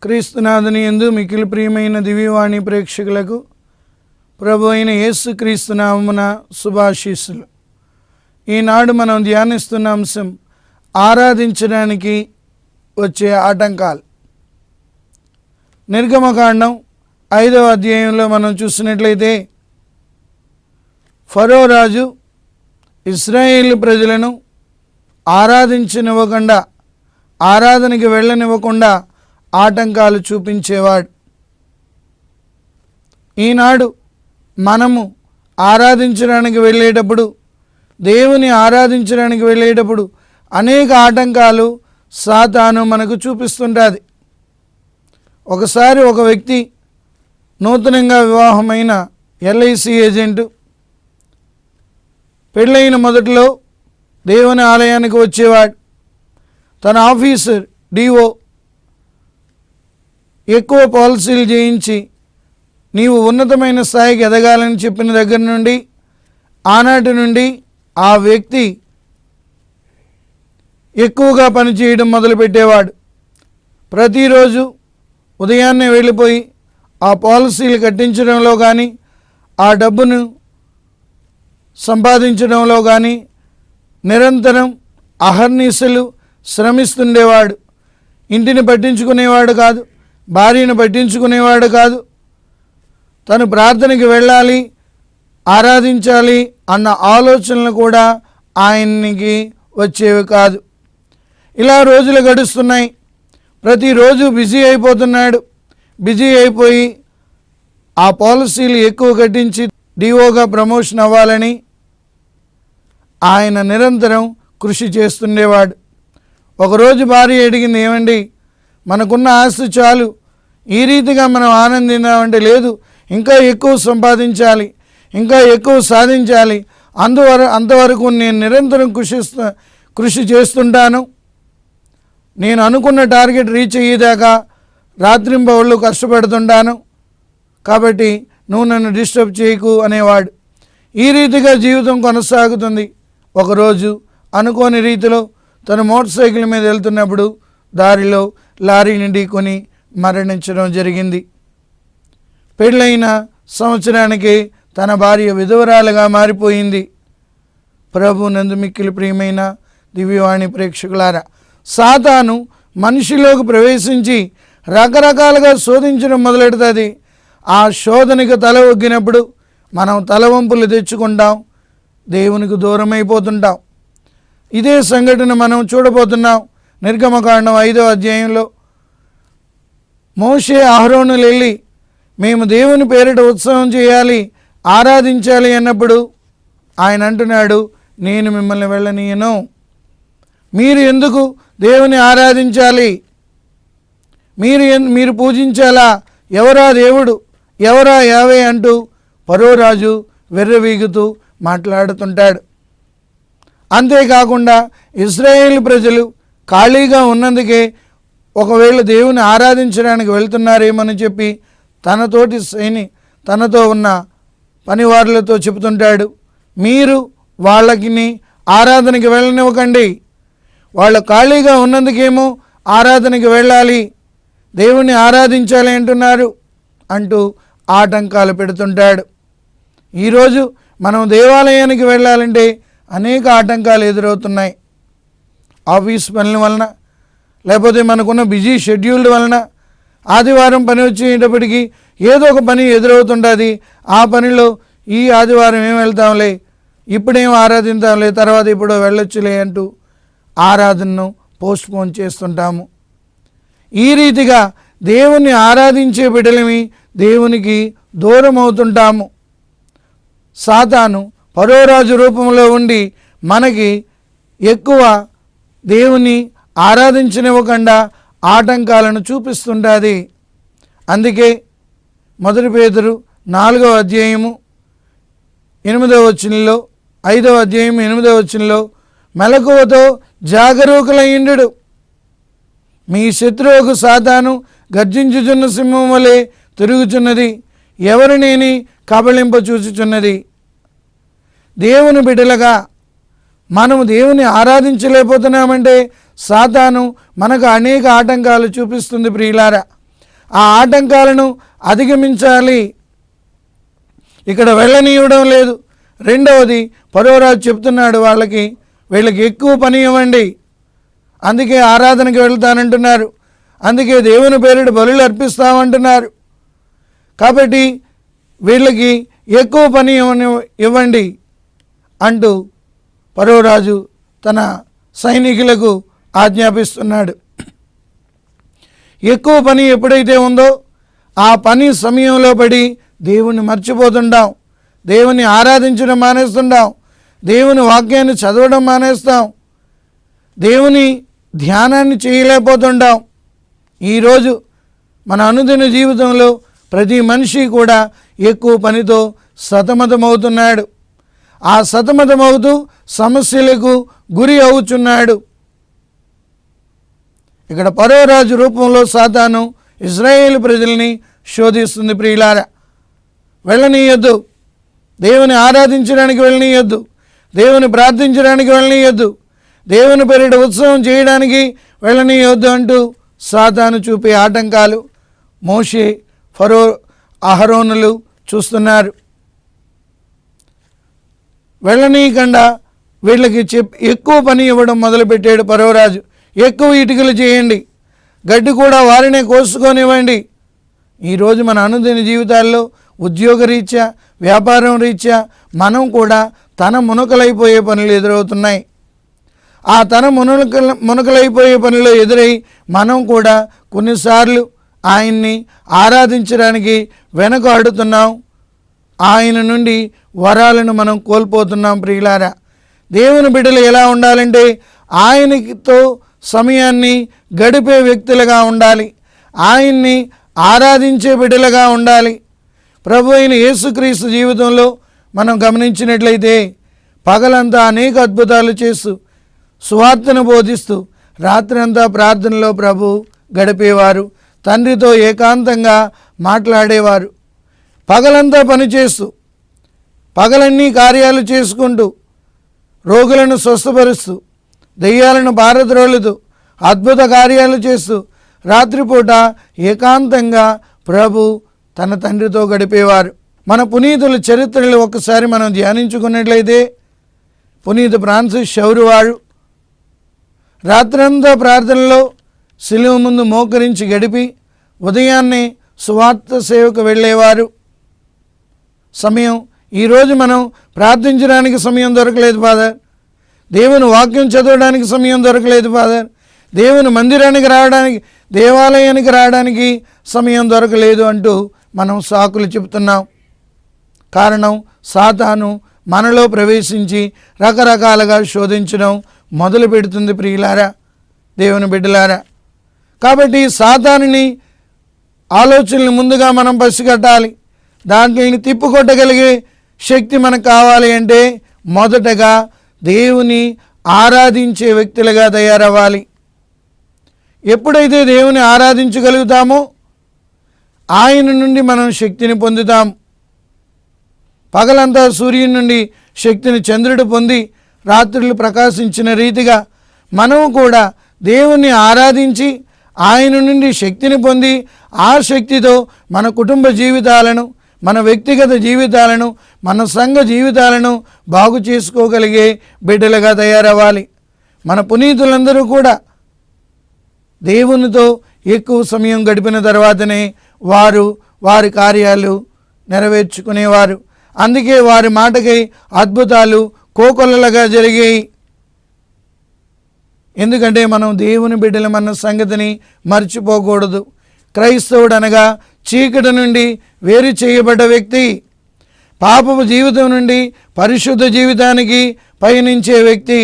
క్రీస్తునాథుని యందు మిక్కిలి ప్రియమైన దివ్యవాణి ప్రేక్షకులకు ప్రభు అయిన యేసు క్రీస్తునామమున శుభాశీస్సులు. ఈనాడు మనం ధ్యానిస్తున్న అంశం ఆరాధించడానికి వచ్చే ఆటంకాలు. నిర్గమకాండం 5వ అధ్యాయంలో మనం చూసినట్లయితే ఫరో రాజు ఇశ్రాయేలు ప్రజలను ఆరాధించనివ్వకుండా, ఆరాధనకి వెళ్ళనివ్వకుండా ఆటంకాలు చూపించేవాడు. ఈనాడు మనము ఆరాధించడానికి వెళ్ళేటప్పుడు, దేవుని ఆరాధించడానికి వెళ్ళేటప్పుడు అనేక ఆటంకాలు సాతాను మనకు చూపిస్తుంటుంది. ఒకసారి ఒక వ్యక్తి నూతనంగా వివాహమైన LIC ఏజెంటు పెళ్ళైన మొదట్లో దేవుని ఆలయానికి వచ్చేవాడు. తన ఆఫీసర్ DO ఎక్కువ పాలసీలు చేయించి నీవు ఉన్నతమైన స్థాయికి ఎదగాలని చెప్పిన దగ్గర నుండి ఆనాటి నుండి ఆ వ్యక్తి ఎక్కువగా పనిచేయడం మొదలుపెట్టేవాడు. ప్రతిరోజు ఉదయాన్నే వెళ్ళిపోయి ఆ పాలసీలు కట్టించడంలో కానీ, ఆ డబ్బును సంపాదించడంలో కానీ నిరంతరం అహర్నిశలు శ్రమిస్తుండేవాడు. ఇంటిని పట్టించుకునేవాడు కాదు, భార్యను పట్టించుకునేవాడు కాదు. తను ప్రార్థనకి వెళ్ళాలి, ఆరాధించాలి అన్న ఆలోచనలు కూడా ఆయనకి వచ్చేవి కాదు. ఇలా రోజులు గడుస్తున్నాయి. ప్రతిరోజు బిజీ అయిపోతున్నాడు. బిజీ అయిపోయి ఆ పాలసీలు ఎక్కువ కట్టించి DOగా ప్రమోషన్ అవ్వాలని ఆయన నిరంతరం కృషి చేస్తుండేవాడు. ఒకరోజు భార్య అడిగింది, ఏమండి మనకున్న ఆస్తి చాలు, ఈ రీతిగా మనం ఆనందిందామంటే లేదు, ఇంకా ఎక్కువ సంపాదించాలి, ఇంకా ఎక్కువ సాధించాలి, అంతవరకు నేను నిరంతరం కృషి చేస్తుంటాను. నేను అనుకున్న టార్గెట్ రీచ్ అయ్యేదాకా రాత్రింబవళ్ళు కష్టపడుతుంటాను, కాబట్టి నువ్వు నన్ను డిస్టర్బ్ చేయకు అనేవాడు. ఈ రీతిగా జీవితం కొనసాగుతుంది. ఒకరోజు అనుకోని రీతిలో తను మోటార్ సైకిల్ మీద వెళ్తున్నప్పుడు దారిలో లారీని ఢీకొని మరణించడం జరిగింది. పెళ్ళైన సంవత్సరానికి తన భార్య విధవరాలుగా మారిపోయింది. ప్రభు నందు మిక్కిలి ప్రియమైన దివ్యవాణి ప్రేక్షకులారా, సాతాను మనిషిలోకి ప్రవేశించి రకరకాలుగా శోధించడం మొదలెడుతుంది. ఆ శోధనకు తల ఒగ్గినప్పుడు మనం తలవంపులు తెచ్చుకుంటాం, దేవునికి దూరం అయిపోతుంటాం. ఇదే సంఘటన మనం చూడబోతున్నాం. నిర్గమకాండం 5వ అధ్యాయంలో మోషే అహరోనులు వెళ్ళి మేము దేవుని పేరిట ఉత్సవం చేయాలి, ఆరాధించాలి అన్నప్పుడు ఆయన అంటున్నాడు, నేను మిమ్మల్ని వెళ్ళనీయను. మీరు ఎందుకు దేవుని ఆరాధించాలి, మీరు పూజించాలా, ఎవరా దేవుడు, ఎవరా యావే అంటూ ఫరో రాజు వెర్రవీగుతూ మాట్లాడుతుంటాడు. అంతేకాకుండా ఇశ్రాయేలు ప్రజలు ఖాళీగా ఉన్నందుకే ఒకవేళ దేవుని ఆరాధించడానికి వెళ్తున్నారేమని చెప్పి తనతో ఉన్న పనివారులతో చెబుతుంటాడు, మీరు వాళ్ళకి ఆరాధనకి వెళ్ళనివ్వకండి, వాళ్ళు ఖాళీగా ఉన్నందుకేమో ఆరాధనకి వెళ్ళాలి, దేవుణ్ణి ఆరాధించాలి అంటున్నారు అంటూ ఆటంకాలు పెడుతుంటాడు. ఈరోజు మనం దేవాలయానికి వెళ్ళాలంటే అనేక ఆటంకాలు ఎదురవుతున్నాయి. ఆఫీస్ పనుల వలన, లేకపోతే మనకున్న బిజీ షెడ్యూల్డ్ వలన ఆదివారం పని వచ్చేటప్పటికి ఏదో ఒక పని ఎదురవుతుంటుంది. ఆ పనిలో ఈ ఆదివారం ఏం వెళ్తాంలే, ఇప్పుడేం ఆరాధిద్దాంలే, తర్వాత ఇప్పుడు వెళ్ళొచ్చులే అంటూ ఆరాధనను పోస్ట్పోన్ చేస్తుంటాము. ఈ రీతిగా దేవుణ్ణి ఆరాధించే బిడ్డలమి దేవునికి దూరం అవుతుంటాము. సాతాను ఫరోరాజు రూపంలో ఉండి మనకి ఎక్కువ దేవుని ఆరాధించనివ్వకుండా ఆటంకాలను చూపిస్తుంటుంది. అందుకే 1 పేతురు 4వ అధ్యాయము 8వ వచనంలో 5వ అధ్యాయం 8వ వచనంలో మెలకువతో జాగరూకులయ్యుండు. మీ శత్రువుకు సాతాను గర్జించుచున్న సింహం వలె తిరుగుచున్నది, ఎవరినేని కబళింప చూచుచున్నది. దేవుని బిడ్డలుగా మనము దేవుని ఆరాధించలేకపోతున్నామంటే సాతాను మనకు అనేక ఆటంకాలు చూపిస్తుంది ప్రియులారా. ఆ ఆటంకాలను అధిగమించాలి. ఇక్కడ వెళ్ళనీయడం లేదు. రెండవది ఫరోరాజు చెప్తున్నాడు, వీళ్ళకి ఎక్కువ పని ఇవ్వండి, అందుకే ఆరాధనకి వెళ్తానంటున్నారు, అందుకే దేవుని పేరిట బలులు అర్పిస్తామంటున్నారు, కాబట్టి వీళ్ళకి ఎక్కువ పని ఇవ్వండి అంటూ ఫరోరాజు తన సైనికులకు ఆజ్ఞాపిస్తున్నాడు. ఎక్కువ పని ఎప్పుడైతే ఉందో ఆ పని సమయంలో పడి దేవుణ్ణి మర్చిపోతుంటాం, దేవుని ఆరాధించడం మానేస్తుంటాం, దేవుని వాక్యాన్ని చదవడం మానేస్తాం, దేవుని ధ్యానాన్ని చేయలేకపోతుంటాం. ఈరోజు మన అనుదిన జీవితంలో ప్రతి మనిషి కూడా ఎక్కువ పనితో సతమతమవుతున్నాడు. ఆ సతమతమవుతూ సమస్యలకు గురి అవుతున్నాడు. ఇక్కడ ఫరోరాజు రూపంలో సాతాను ఇశ్రాయేలు ప్రజల్ని శోధిస్తుంది ప్రియులారా. వెళ్ళనీయొద్దు, దేవుని ఆరాధించడానికి వెళ్ళనీయొద్దు, దేవుని ప్రార్థించడానికి వెళ్ళనీయొద్దు, దేవుని పేరిట ఉత్సవం చేయడానికి వెళ్ళనీయొద్దు అంటూ సాతాను చూపే ఆటంకాలు మోషే, ఫరో, అహరోనులు చూస్తున్నారు. వెళ్ళనీయకుండా వీళ్ళకి ఎక్కువ పని ఇవ్వడం మొదలుపెట్టాడు ఫరోరాజు. ఎక్కువ ఇటుకలు చేయండి, గడ్డి కూడా వారినే కోసుకొనివ్వండి. ఈరోజు మన అనుదిన జీవితాల్లో ఉద్యోగరీత్యా, వ్యాపారం రీత్యా మనం కూడా తన మునకలైపోయే పనులు ఎదురవుతున్నాయి. ఆ తన మునకలైపోయే పనిలో ఎదురై మనం కూడా కొన్నిసార్లు ఆయన్ని ఆరాధించడానికి వెనకాడుతున్నాం. ఆయన నుండి వరాలను మనం కోల్పోతున్నాం ప్రియులారా. దేవుని బిడ్డలు ఎలా ఉండాలంటే ఆయనతో సమయాన్ని గడిపే వ్యక్తులుగా ఉండాలి, ఆయన్ని ఆరాధించే బిడ్డలుగా ఉండాలి. ప్రభు అయిన యేసుక్రీస్తు జీవితంలో మనం గమనించినట్లయితే పగలంతా అనేక అద్భుతాలు చేస్తూ సువార్తను బోధిస్తూ రాత్రంతా ప్రార్థనలో ప్రభు గడిపేవారు, తండ్రితో ఏకాంతంగా మాట్లాడేవారు. పగలంతా పనిచేస్తూ పగలన్నీ కార్యాలు చేసుకుంటూ రోగులను స్వస్థపరుస్తూ దెయ్యాలను పారద్రోలుతూ అద్భుత కార్యాలు చేస్తూ రాత్రిపూట ఏకాంతంగా ప్రభు తన తండ్రితో గడిపేవారు. మన పునీతుల చరిత్రలు ఒక్కసారి మనం ధ్యానించుకున్నట్లయితే పునీత ఫ్రాన్సిస్ షౌరు వారు రాత్రంతా ప్రార్థనలో శిలువ ముందు మోకరించి గడిపి ఉదయాన్నే సువార్త సేవకు వెళ్ళేవారు. సమయం ఈరోజు మనం ప్రార్థించడానికి సమయం దొరకలేదు ఫాదర్, దేవుని వాక్యం చదవడానికి సమయం దొరకలేదు ఫాదర్, దేవుని మందిరానికి రావడానికి, దేవాలయానికి రావడానికి సమయం దొరకలేదు అంటూ మనం సాకులు చెబుతున్నాం. కారణం సాతాను మనలో ప్రవేశించి రకరకాలుగా శోధించడం మొదలు పెడుతుంది ప్రియులారా, దేవుని బిడ్డలారా. కాబట్టి సాతానుని ఆలోచనలు ముందుగా మనం పసిగట్టాలి. దాంట్ని తిప్పుకొట్టగలిగే శక్తి మనకు కావాలి అంటే మొదటగా దేవుని ఆరాధించే వ్యక్తులుగా తయారవ్వాలి. ఎప్పుడైతే దేవుని ఆరాధించగలుగుతామో ఆయన నుండి మనం శక్తిని పొందుతాం. పగలంతా సూర్యుని నుండి శక్తిని చంద్రుడు పొంది రాత్రులు ప్రకాశించిన రీతిగా మనము కూడా దేవుణ్ణి ఆరాధించి ఆయన నుండి శక్తిని పొంది ఆ శక్తితో మన కుటుంబ జీవితాలను, మన వ్యక్తిగత జీవితాలను, మన సంఘ జీవితాలను బాగు చేసుకోగలిగే బిడ్డలుగా తయారవ్వాలి. మన పునీతులందరూ కూడా దేవునితో ఎక్కువ సమయం గడిపిన తర్వాతనే వారు వారి కార్యాలు నెరవేర్చుకునేవారు. అందుకే వారి మాటకై అద్భుతాలు కోకొల్లలుగా జరిగాయి. ఎందుకంటే మనం దేవుని బిడ్డలమన్న సంగతిని మర్చిపోకూడదు. క్రైస్తవుడు అనగా చీకటి నుండి వేరు చేయబడ్డ వ్యక్తి, పాపపు జీవితం నుండి పరిశుద్ధ జీవితానికి పయనించే వ్యక్తి.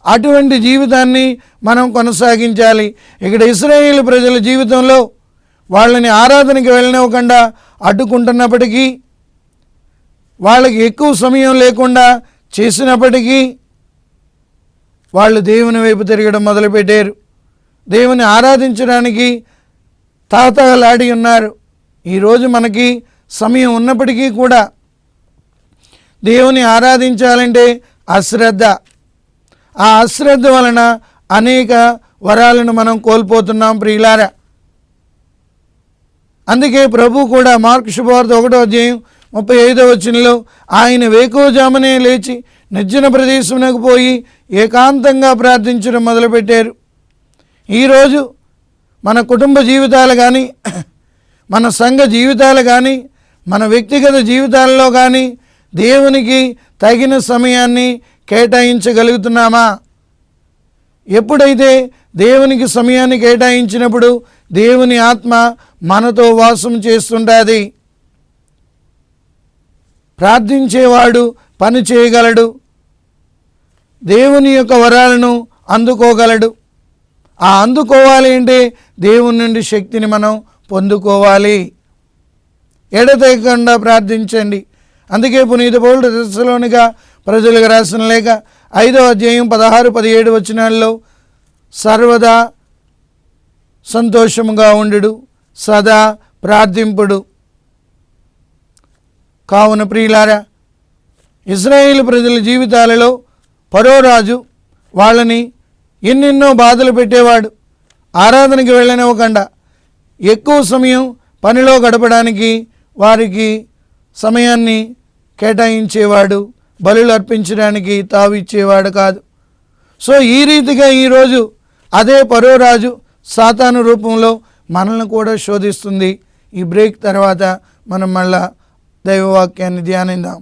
అటువంటి జీవితాన్ని మనం కొనసాగించాలి. ఇక్కడ ఇశ్రాయేలు ప్రజల జీవితంలో వాళ్ళని ఆరాధనకి వెళ్ళనివ్వకుండా అడ్డుకుంటున్నప్పటికీ వాళ్ళకి ఎక్కువ సమయం లేకుండా చేసినప్పటికీ వాళ్ళు దేవుని వైపు తిరగడం మొదలుపెట్టారు. దేవుని ఆరాధించడానికి తాతలాడి ఉన్నారు. ఈరోజు మనకి సమయం ఉన్నప్పటికీ కూడా దేవుని ఆరాధించాలంటే అశ్రద్ధ. ఆ అశ్రద్ధ వలన అనేక వరాలను మనం కోల్పోతున్నాం ప్రియులారా. అందుకే ప్రభు కూడా మార్కు శుభవార్త 1:35 ఆయన వేకువజామునే లేచి నిర్జన ప్రదేశమునకు పోయి ఏకాంతంగా ప్రార్థించడం మొదలుపెట్టారు. ఈరోజు మన కుటుంబ జీవితాలు కానీ, మన సంఘ జీవితాలు కానీ, మన వ్యక్తిగత జీవితాల్లో కానీ దేవునికి తగిన సమయాన్ని కేటాయించగలుగుతున్నామా? ఎప్పుడైతే దేవునికి సమయాన్ని కేటాయించినప్పుడు దేవుని ఆత్మ మనతో వాసం చేస్తుంటుంది. ప్రార్థించేవాడు పని చేయగలడు, దేవుని యొక్క వరాలను అందుకోగలడు. ఆ అందుకోవాలి అంటే దేవుని నుండి శక్తిని మనం పొందుకోవాలి. ఎడతెగకుండా ప్రార్థించండి. అందుకే పునీత పౌలు తెస్సలోనిక ప్రజలకు రాసిన లేఖ 5:16-17 సర్వదా సంతోషముగా ఉండుడు, సదా ప్రార్థింపుడు. కావున ప్రియులారా, ఇశ్రాయేలు ప్రజల జీవితాలలో ఫరో రాజు వాళ్ళని ఎన్నెన్నో బాధలు పెట్టేవాడు. ఆరాధనకి వెళ్ళనివ్వకుండా ఎక్కువ సమయం పనిలో గడపడానికి వారికి సమయాన్ని కేటాయించేవాడు, బలులు అర్పించడానికి తావిచ్చేవాడు కాదు. సో ఈ రీతిగా ఈరోజు అదే ఫరో రాజు సాతాను రూపంలో మనల్ని కూడా శోధిస్తుంది. ఈ బ్రేక్ తర్వాత మనం మళ్ళా దైవవాక్యాన్ని ధ్యానిద్దాం.